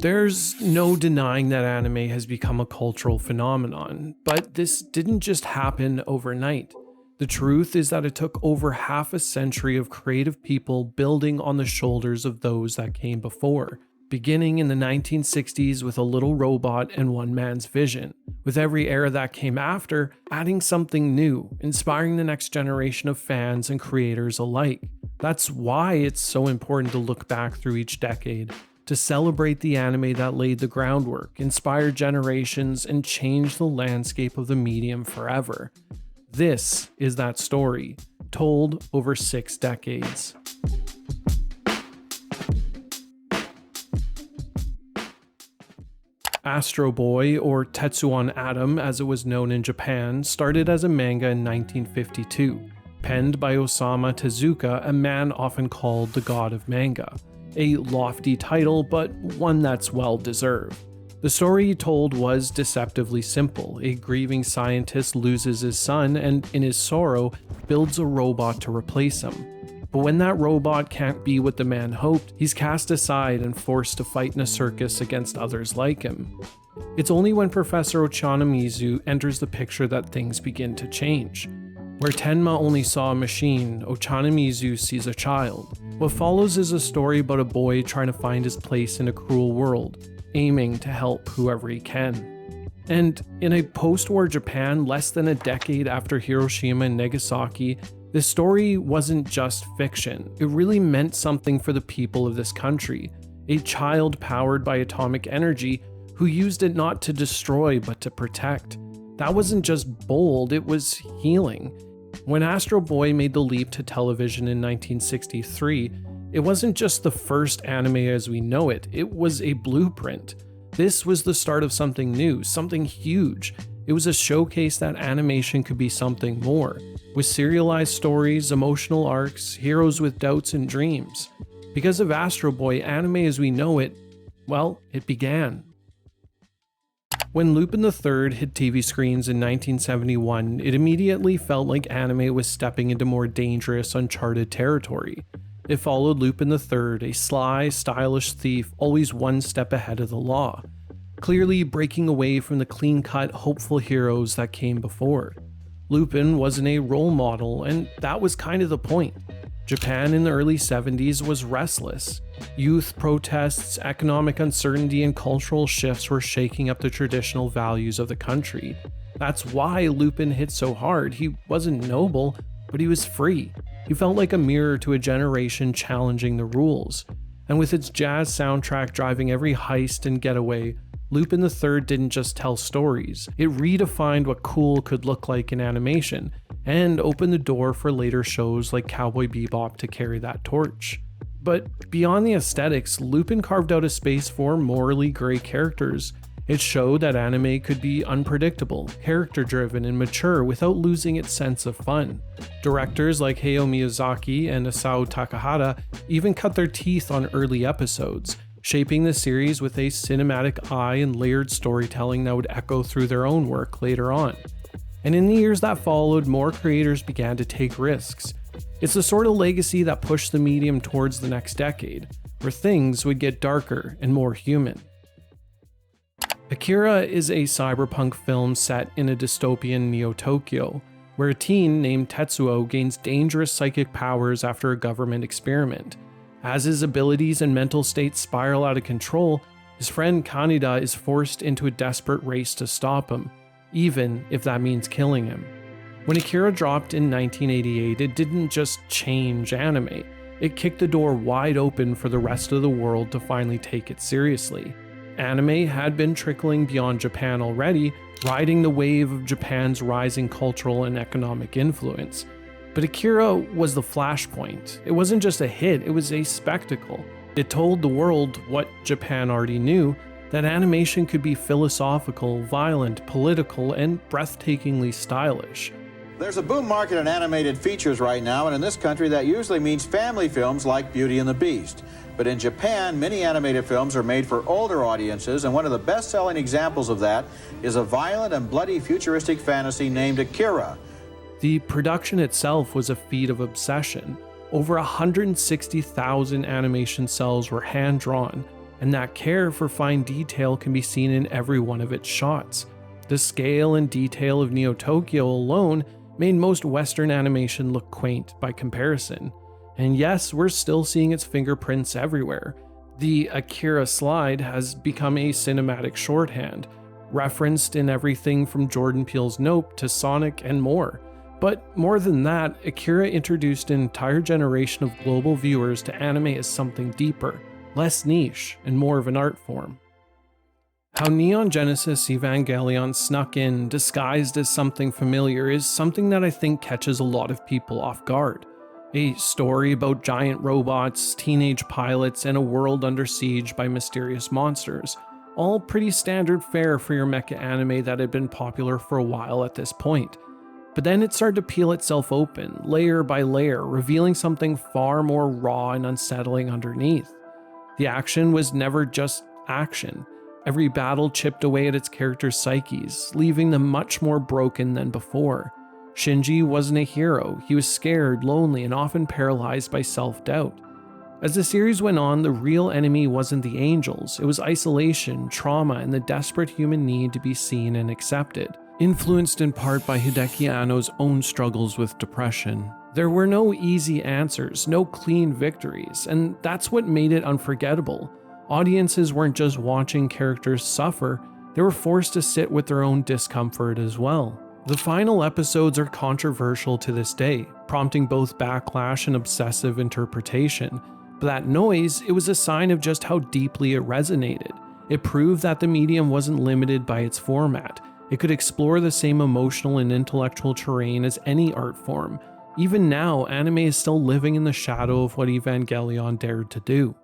There's no denying that anime has become a cultural phenomenon, but this didn't just happen overnight. The truth is that it took over half a century of creative people building on the shoulders of those that came before, beginning in the 1960s with a little robot and one man's vision, with every era that came after adding something new, inspiring the next generation of fans and creators alike. That's why it's so important to look back through each decade, to celebrate the anime that laid the groundwork, inspired generations, and changed the landscape of the medium forever. This is that story, told over 6 decades. Astro Boy, or Tetsuwan Atom as it was known in Japan, started as a manga in 1952, penned by Osamu Tezuka, a man often called the god of manga. A lofty title, but one that's well deserved. The story he told was deceptively simple. A grieving scientist loses his son and, in his sorrow, builds a robot to replace him. But when that robot can't be what the man hoped, he's cast aside and forced to fight in a circus against others like him. It's only when Professor Ochanomizu enters the picture that things begin to change. Where Tenma only saw a machine, Ochanomizu sees a child. What follows is a story about a boy trying to find his place in a cruel world, aiming to help whoever he can. And in a post-war Japan less than a decade after Hiroshima and Nagasaki, this story wasn't just fiction. It really meant something for the people of this country. A child powered by atomic energy who used it not to destroy but to protect. That wasn't just bold, it was healing. When Astro Boy made the leap to television in 1963, it wasn't just the first anime as we know it, it was a blueprint. This was the start of something new, something huge. It was a showcase that animation could be something more, with serialized stories, emotional arcs, heroes with doubts and dreams. Because of Astro Boy, anime as we know it, well, it began. When Lupin III hit TV screens in 1971, it immediately felt like anime was stepping into more dangerous, uncharted territory. It followed Lupin III, a sly, stylish thief, always one step ahead of the law, clearly breaking away from the clean-cut, hopeful heroes that came before. Lupin wasn't a role model, and that was kind of the point. Japan in the early 70s was restless. Youth protests, economic uncertainty, and cultural shifts were shaking up the traditional values of the country. That's why Lupin hit so hard. He wasn't noble, but he was free. He felt like a mirror to a generation challenging the rules. And with its jazz soundtrack driving every heist and getaway, Lupin III didn't just tell stories. It redefined what cool could look like in animation, and opened the door for later shows like Cowboy Bebop to carry that torch. But beyond the aesthetics, Lupin carved out a space for morally gray characters. It showed that anime could be unpredictable, character-driven, and mature without losing its sense of fun. Directors like Hayao Miyazaki and Isao Takahata even cut their teeth on early episodes, shaping the series with a cinematic eye and layered storytelling that would echo through their own work later on. And in the years that followed, more creators began to take risks. It's the sort of legacy that pushed the medium towards the next decade, where things would get darker and more human. Akira is a cyberpunk film set in a dystopian Neo-Tokyo, where a teen named Tetsuo gains dangerous psychic powers after a government experiment. As his abilities and mental state spiral out of control, his friend Kaneda is forced into a desperate race to stop him, even if that means killing him. When Akira dropped in 1988, it didn't just change anime, it kicked the door wide open for the rest of the world to finally take it seriously. Anime had been trickling beyond Japan already, riding the wave of Japan's rising cultural and economic influence. But Akira was the flashpoint. It wasn't just a hit, it was a spectacle. It told the world what Japan already knew, that animation could be philosophical, violent, political, and breathtakingly stylish. There's a boom market in animated features right now, and in this country that usually means family films like Beauty and the Beast. But in Japan, many animated films are made for older audiences, and one of the best-selling examples of that is a violent and bloody futuristic fantasy named Akira. The production itself was a feat of obsession. Over 160,000 animation cells were hand-drawn, and that care for fine detail can be seen in every one of its shots. The scale and detail of Neo Tokyo alone made most Western animation look quaint by comparison. And yes, we're still seeing its fingerprints everywhere. The Akira slide has become a cinematic shorthand, referenced in everything from Jordan Peele's Nope to Sonic and more. But more than that, Akira introduced an entire generation of global viewers to anime as something deeper, less niche, and more of an art form. How Neon Genesis Evangelion snuck in, disguised as something familiar, is something that I think catches a lot of people off guard. A story about giant robots, teenage pilots, and a world under siege by mysterious monsters. All pretty standard fare for your mecha anime that had been popular for a while at this point. But then it started to peel itself open, layer by layer, revealing something far more raw and unsettling underneath. The action was never just action. Every battle chipped away at its characters' psyches, leaving them much more broken than before. Shinji wasn't a hero, he was scared, lonely, and often paralyzed by self-doubt. As the series went on, the real enemy wasn't the angels, it was isolation, trauma, and the desperate human need to be seen and accepted. Influenced in part by Hideki Anno's own struggles with depression. There were no easy answers, no clean victories, and that's what made it unforgettable. Audiences weren't just watching characters suffer, they were forced to sit with their own discomfort as well. The final episodes are controversial to this day, prompting both backlash and obsessive interpretation. But that noise, it was a sign of just how deeply it resonated. It proved that the medium wasn't limited by its format. It could explore the same emotional and intellectual terrain as any art form. Even now, anime is still living in the shadow of what Evangelion dared to do.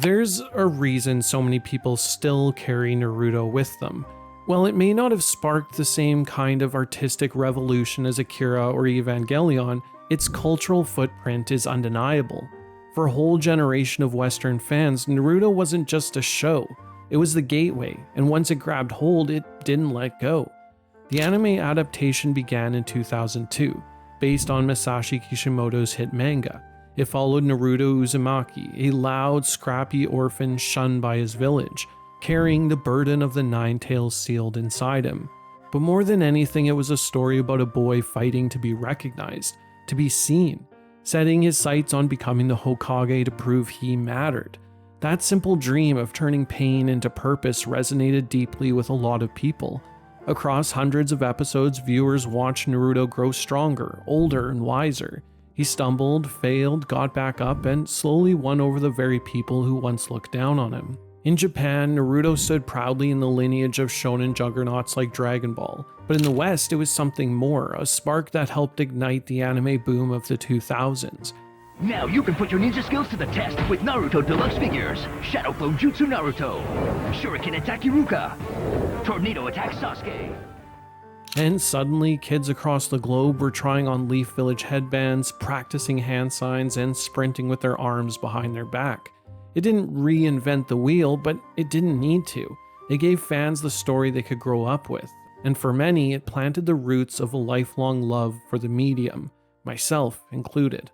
There's a reason so many people still carry Naruto with them. While it may not have sparked the same kind of artistic revolution as Akira or Evangelion, its cultural footprint is undeniable. For a whole generation of Western fans, Naruto wasn't just a show, it was the gateway, and once it grabbed hold, it didn't let go. The anime adaptation began in 2002, based on Masashi Kishimoto's hit manga. It followed Naruto Uzumaki, a loud, scrappy orphan shunned by his village, carrying the burden of the nine tails sealed inside him. But more than anything, it was a story about a boy fighting to be recognized, to be seen, setting his sights on becoming the Hokage to prove he mattered. That simple dream of turning pain into purpose resonated deeply with a lot of people. Across hundreds of episodes, viewers watched Naruto grow stronger, older, and wiser. He stumbled, failed, got back up, and slowly won over the very people who once looked down on him. In Japan, Naruto stood proudly in the lineage of shonen juggernauts like Dragon Ball, but in the West it was something more, a spark that helped ignite the anime boom of the 2000s. Now you can put your ninja skills to the test with Naruto Deluxe figures. Shadow Flow Jutsu Naruto, Shuriken Attack Iruka, Tornado Attack Sasuke. And suddenly, kids across the globe were trying on Leaf Village headbands, practicing hand signs, and sprinting with their arms behind their back. It didn't reinvent the wheel, but it didn't need to. It gave fans the story they could grow up with, and for many, it planted the roots of a lifelong love for the medium, myself included.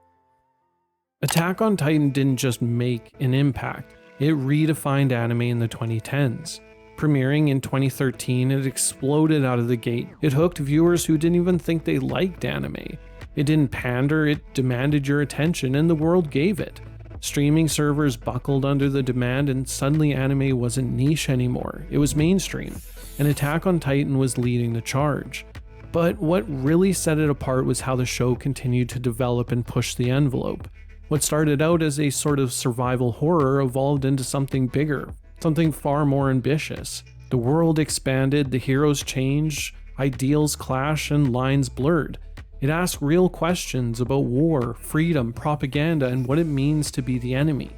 Attack on Titan didn't just make an impact, it redefined anime in the 2010s. Premiering in 2013, it exploded out of the gate. It hooked viewers who didn't even think they liked anime. It didn't pander, it demanded your attention, and the world gave it. Streaming servers buckled under the demand, and suddenly anime wasn't niche anymore, it was mainstream, and Attack on Titan was leading the charge. But what really set it apart was how the show continued to develop and push the envelope. What started out as a sort of survival horror evolved into something bigger, something far more ambitious. The world expanded, the heroes changed, ideals clashed, and lines blurred. It asked real questions about war, freedom, propaganda, and what it means to be the enemy.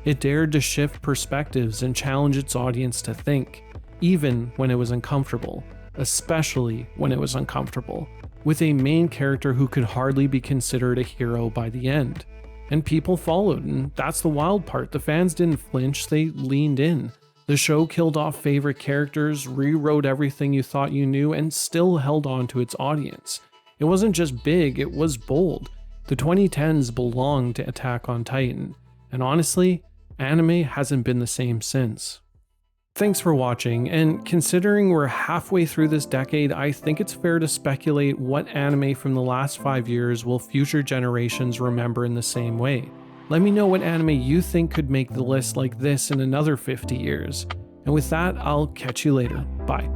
It dared to shift perspectives and challenge its audience to think, even when it was uncomfortable, especially when it was uncomfortable, with a main character who could hardly be considered a hero by the end. And people followed, and that's the wild part. The fans didn't flinch, they leaned in. The show killed off favorite characters, rewrote everything you thought you knew, and still held on to its audience. It wasn't just big, it was bold. The 2010s belonged to Attack on Titan, and honestly, Anime hasn't been the same since. Thanks for watching, and considering we're halfway through this decade, I think it's fair to speculate what anime from the last 5 years will future generations remember in the same way. Let me know what anime you think could make the list like this in another 50 years. And with that, I'll catch you later. Bye.